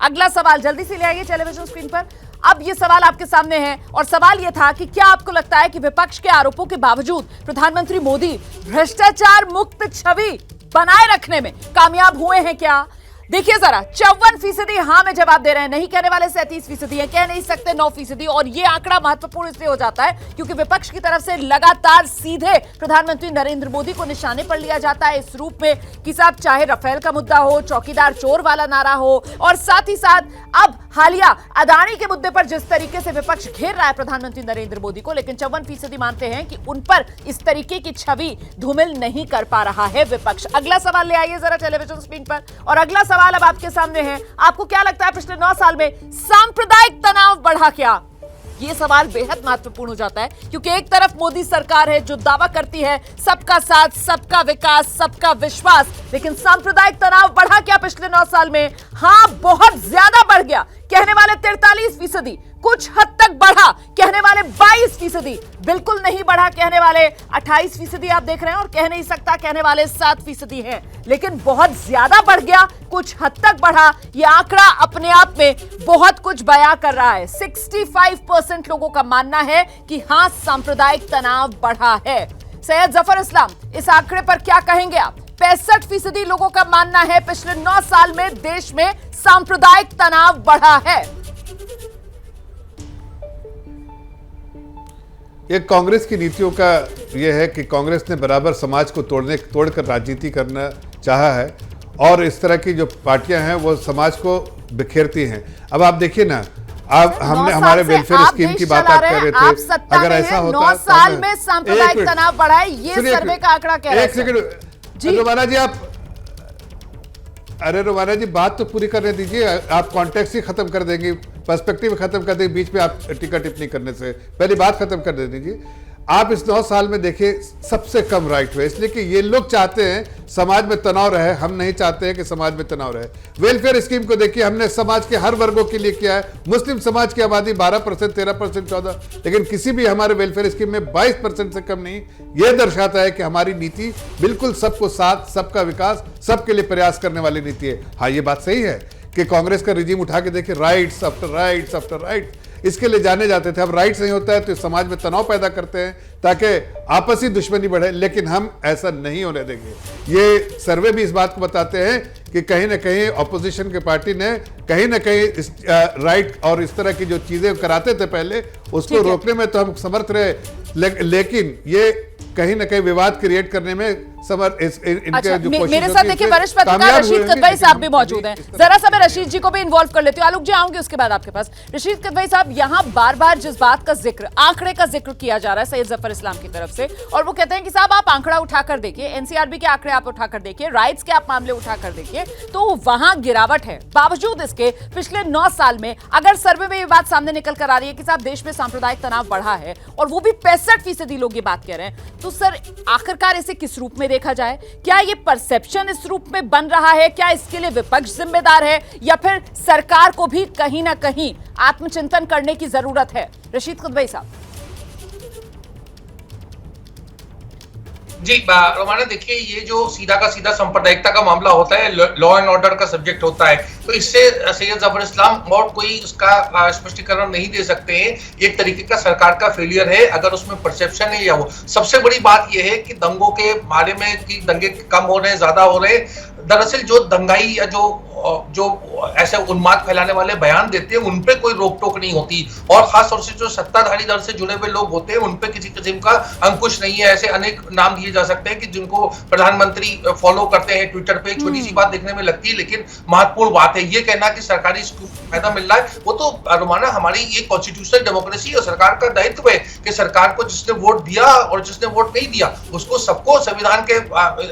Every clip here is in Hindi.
अगला सवाल जल्दी से ले आइए टेलीविजन स्क्रीन पर। अब ये सवाल आपके सामने है और सवाल ये था कि क्या आपको लगता है कि विपक्ष के आरोपों के बावजूद प्रधानमंत्री मोदी भ्रष्टाचार मुक्त छवि बनाए रखने में कामयाब हुए हैं क्या? देखिए जरा, 54% हाँ में जवाब दे रहे हैं, नहीं कहने वाले 37% हैं, कह नहीं सकते 9%। और ये आंकड़ा महत्वपूर्ण इसलिए हो जाता है क्योंकि विपक्ष की तरफ से लगातार सीधे प्रधानमंत्री नरेंद्र मोदी को निशाने पर लिया जाता है इस रूप में कि साहब चाहे राफेल का मुद्दा हो, चौकीदार चोर वाला नारा हो, और साथ ही साथ अब हालिया अदानी के मुद्दे पर जिस तरीके से विपक्ष घेर रहा है प्रधानमंत्री नरेंद्र मोदी को, लेकिन 54% मानते हैं कि उन पर इस तरीके की छवि धूमिल नहीं कर पा रहा है विपक्ष। अगला सवाल ले आइए जरा टेलीविजन स्क्रीन पर, और अगला सवाल अब आपके सामने है। आपको क्या लगता है पिछले 9 साल में सांप्रदायिक तनाव बढ़ा क्या? ये सवाल बेहद महत्वपूर्ण हो जाता है क्योंकि एक तरफ मोदी सरकार है जो दावा करती है सबका साथ, सबका विकास, सबका विश्वास, लेकिन सांप्रदायिक तनाव बढ़ा क्या पिछले 9 साल में? हाँ, बहुत ज्यादा बढ़ गया, कहने वाले 43%, कुछ हद तक बढ़ा कहने वाले 22%, बिल्कुल नहीं बढ़ा कहने वाले 28% आप देख रहे हैं, और कह नहीं सकता कहने वाले 7% हैं। लेकिन बहुत ज्यादा बढ़ गया, कुछ हद तक बढ़ा, यह आंकड़ा अपने आप में बहुत कुछ बयां कर रहा है। 65% लोगों का मानना है कि हां, सांप्रदायिक तनाव बढ़ा है। सैयद जफर इस्लाम, इस आंकड़े पर क्या कहेंगे आप? 65% लोगों का मानना है पिछले 9 साल में देश में सांप्रदायिक तनाव बढ़ा है। ये कांग्रेस की नीतियों का यह है कि कांग्रेस ने बराबर समाज को तोड़कर राजनीति करना चाहा है, और इस तरह की जो पार्टियां हैं वो समाज को बिखेरती हैं। अब आप देखिए ना, आप हमने हमारे वेलफेयर स्कीम की बात आप कर रहे थे, अगर ऐसा होता 9 साल में सांप्रदायिक तनाव बढ़ा है, ये सर्वे का आंकड़ा कह रहा है। एक सेकंड रोमाना जी, आप अरे रोमाना जी बात तो पूरी करने दीजिए, आप कॉन्टेक्स्ट ही खत्म कर देंगे, पर्सपेक्टिव खत्म कर देंगे, बीच में आप टिक्का टिप्पणी करने से पहले बात खत्म कर दे दीजिए। आप इस 9 साल में देखिए सबसे कम राइट हुए, इसलिए कि ये लोग चाहते हैं समाज में तनाव रहे, हम नहीं चाहते हैं कि समाज में तनाव रहे। वेलफेयर स्कीम को देखिए, हमने समाज के हर वर्गों के लिए किया है। मुस्लिम समाज की आबादी 12%, 13%, 14%, लेकिन किसी भी हमारे वेलफेयर स्कीम में 22% से कम नहीं। यह दर्शाता है कि हमारी नीति बिल्कुल सबको साथ, सबका विकास, सबके लिए प्रयास करने वाली नीति है। हाँ, ये बात सही है कि कांग्रेस का रिजीम उठा के देखिए, rights after rights after rights, इसके लिए जाने जाते थे। अब राइट्स नहीं होता है तो समाज में तनाव पैदा करते हैं ताकि आपसी दुश्मनी बढ़े, लेकिन हम ऐसा नहीं होने देंगे। ये सर्वे भी इस बात को बताते हैं कि कहीं ना कहीं ऑपोजिशन की पार्टी ने कहीं ना कहीं राइट और इस तरह की जो चीजें कराते थे पहले, उसको रोकने में तो हम समर्थ रहे, लेकिन ये कहीं ना कहीं विवाद क्रिएट करने में अच्छा, मेरे साथ देखिए वरिष्ठ पत्रकार रशीद कदवई साहब भी मौजूद हैं। जरा सा मैं रशीद जी को भी इन्वॉल्व कर लेती हूँ, आलोक जी आऊंगी उसके बाद आपके पास। रशीद कदवई साहब, यहाँ बार बार जिस बात का जिक्र, आंकड़े का जिक्र किया जा रहा है सैयद जफर इस्लाम की तरफ से, और वो कहते हैं कि साहब आप आंकड़ा उठाकर देखिए, एनसीआरबी के आंकड़े आप उठाकर देखिए, राइट्स के आप मामले उठाकर देखिए, तो वहां गिरावट है। बावजूद इसके पिछले 9 साल में अगर सर्वे में ये बात सामने निकल कर आ रही है कि साहब देश में सांप्रदायिक तनाव बढ़ा है, और वो भी 65% लोग ये बात कह रहे हैं, तो सर आखिरकार इसे किस रूप में देखा जाए? क्या ये परसेप्शन इस रूप में बन रहा है? क्या इसके लिए विपक्ष जिम्मेदार है, या फिर सरकार को भी कहीं ना कहीं आत्मचिंतन करने की जरूरत है? रशीद कदवई साहब जी। रोमाना, देखिए ये जो सीधा का सीधा सांप्रदायिकता का मामला होता है, लॉ एंड ऑर्डर का सब्जेक्ट होता है, तो इससे सैयद जफर इस्लाम और कोई उसका स्पष्टीकरण नहीं दे सकते हैं। एक तरीके का सरकार का फेलियर है अगर उसमें परसेप्शन है या वो। सबसे बड़ी बात यह है कि दंगों के बारे में कि दंगे कम हो रहे हैं, ज्यादा हो रहे हैं। दरअसल जो दंगाई या जो ऐसे उन्माद फैलाने वाले बयान देते हैं उन पे कोई रोक टोक नहीं होती, और खास तौर से जो सत्ताधारी दल से जुड़े हुए लोग होते हैं उन पे किसी किस्म का अंकुश नहीं है। ऐसे अनेक नाम दिए जा सकते हैं कि जिनको प्रधानमंत्री फॉलो करते हैं ट्विटर पे। छोटी सी बात देखने में लगती है लेकिन महत्वपूर्ण बात है। ये कहना कि सरकारी फायदा मिल रहा है, वो तो रोमाना हमारी ये कॉन्स्टिट्यूशनल डेमोक्रेसी और सरकार का दायित्व है कि सरकार को जिसने वोट दिया और जिसने वोट नहीं दिया उसको सबको संविधान के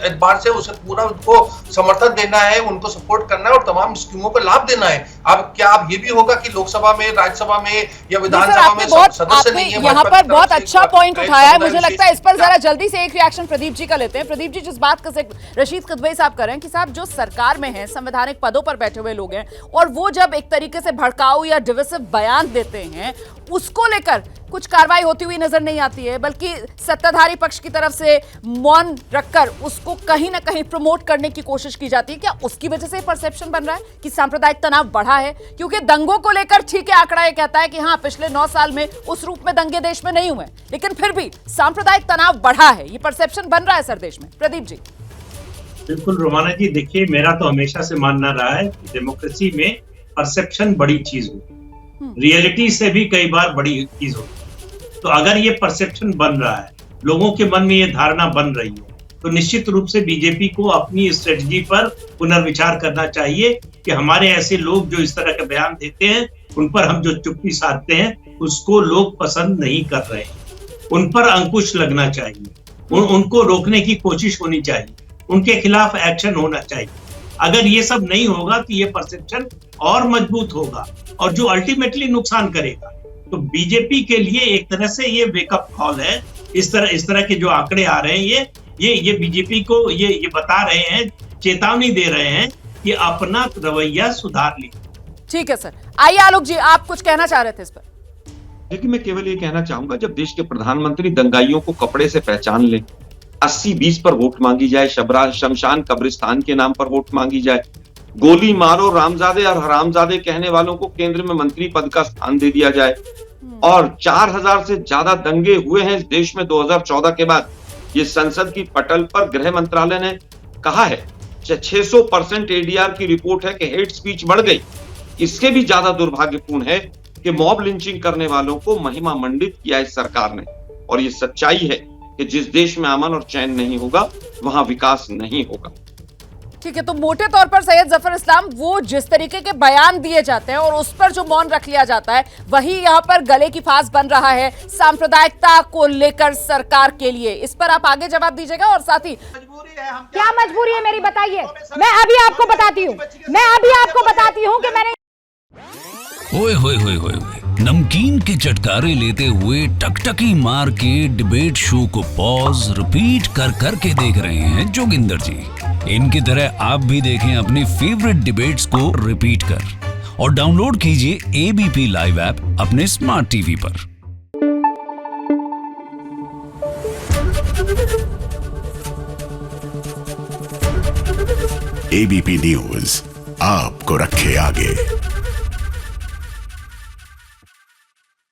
एतबार से उसे पूरा उनको समर्थन देना है, उनको सपोर्ट करना है और तमाम स्कीमों का लाभ देना है। अब क्या अब ये भी होगा कि लोकसभा में, राज्यसभा में या विधानसभा में सदस्य नहीं है? यहाँ पर बहुत अच्छा पॉइंट उठाया है, मुझे लगता है इस पर जरा जल्दी से एक रिएक्शन प्रदीप जी का लेते हैं। प्रदीप जी, जिस बात का रशीद कदवई साहब कर रहे हैं कि साहब जो सरकार में है, संवैधानिक पदों पर बैठे हुए लोग हैं, और वो जब एक तरीके से भड़काऊ या डिविसिव बयान देते हैं, उसको लेकर कुछ कार्रवाई होती हुई नजर नहीं आती है, बल्कि सत्ताधारी पक्ष की तरफ से मौन रखकर उसको कहीं ना कहीं प्रमोट करने की कोशिश की जाती है। क्या उसकी वजह से परसेप्शन बन रहा है कि सांप्रदायिक तनाव बढ़ा है? क्योंकि दंगों को लेकर ठीक है, आंकड़ा ये कहता है कि हाँ, पिछले 9 साल में उस रूप में दंगे देश में नहीं हुए, लेकिन फिर भी सांप्रदायिक तनाव बढ़ा है, ये परसेप्शन बन रहा है सर देश में। प्रदीप जी। बिल्कुल रोमाना जी, देखिए मेरा तो हमेशा से मानना रहा है कि डेमोक्रेसी में परसेप्शन बड़ी चीज होती, रियलिटी से भी कई बार बड़ी चीज होती। तो अगर ये परसेप्शन बन रहा है, लोगों के मन में ये धारणा बन रही है, तो निश्चित रूप से बीजेपी को अपनी स्ट्रेटजी पर पुनर्विचार करना चाहिए कि हमारे ऐसे लोग जो इस तरह के बयान देते हैं, उन पर हम जो चुप्पी साधते हैं, उसको लोग पसंद नहीं कर रहे हैं। उन पर अंकुश लगना चाहिए, उनको रोकने की कोशिश होनी चाहिए, उनके खिलाफ एक्शन होना चाहिए। अगर ये सब नहीं होगा तो ये परसेप्शन और मजबूत होगा और जो अल्टीमेटली नुकसान करेगा। तो बीजेपी के लिए एक तरह से ये वेकअप कॉल है। इस तरह के जो आंकड़े आ रहे हैं, ये बीजेपी को ये बता रहे हैं, चेतावनी दे रहे हैं कि अपना रवैया सुधार लीजिए। ठीक है सर, आइए आलोक जी, आप कुछ कहना चाह रहे थे इस पर। देखिए, मैं केवल ये कहना चाहूंगा, जब देश के प्रधानमंत्री दंगाइयों को कपड़े से पहचान ले, 80-20 पर वोट मांगी जाए, शमशान कब्रिस्तान के नाम पर वोट मांगी जाए, गोली मारो रामजादे और हरामजादे कहने वालों को केंद्र में मंत्री पद का स्थान दे दिया जाए, और 4000 से ज्यादा दंगे हुए हैं इस देश में 2014 के बाद। ये संसद की पटल पर गृह मंत्रालय ने कहा है, 600% एडीआर की रिपोर्ट है कि हेट स्पीच बढ़ गई। इसके भी ज्यादा दुर्भाग्यपूर्ण है कि मॉब लिंचिंग करने वालों को महिमा मंडित किया इस सरकार ने। और ये सच्चाई है कि जिस देश में अमन और चैन नहीं होगा, वहां विकास नहीं होगा। ठीक है, तो मोटे तौर पर सैयद जफर इस्लाम, वो जिस तरीके के बयान दिए जाते हैं और उस पर जो मौन रख लिया जाता है, वही यहाँ पर गले की फांस बन रहा है सांप्रदायिकता को लेकर सरकार के लिए। इस पर आप आगे जवाब दीजिएगा। और साथ ही क्या मजबूरी है मेरी, बताइए। मैं अभी आपको बताती हूँ कि मैंने ओए होए होए होए, नमकीन के चटकारे लेते हुए टकटकी मार के डिबेट शो को पॉज रिपीट कर करके देख रहे हैं जोगिंदर जी। इनकी तरह आप भी देखें अपनी फेवरेट डिबेट्स को रिपीट कर, और डाउनलोड कीजिए एबीपी लाइव ऐप अपने स्मार्ट टीवी पर। एबीपी न्यूज आपको रखे आगे।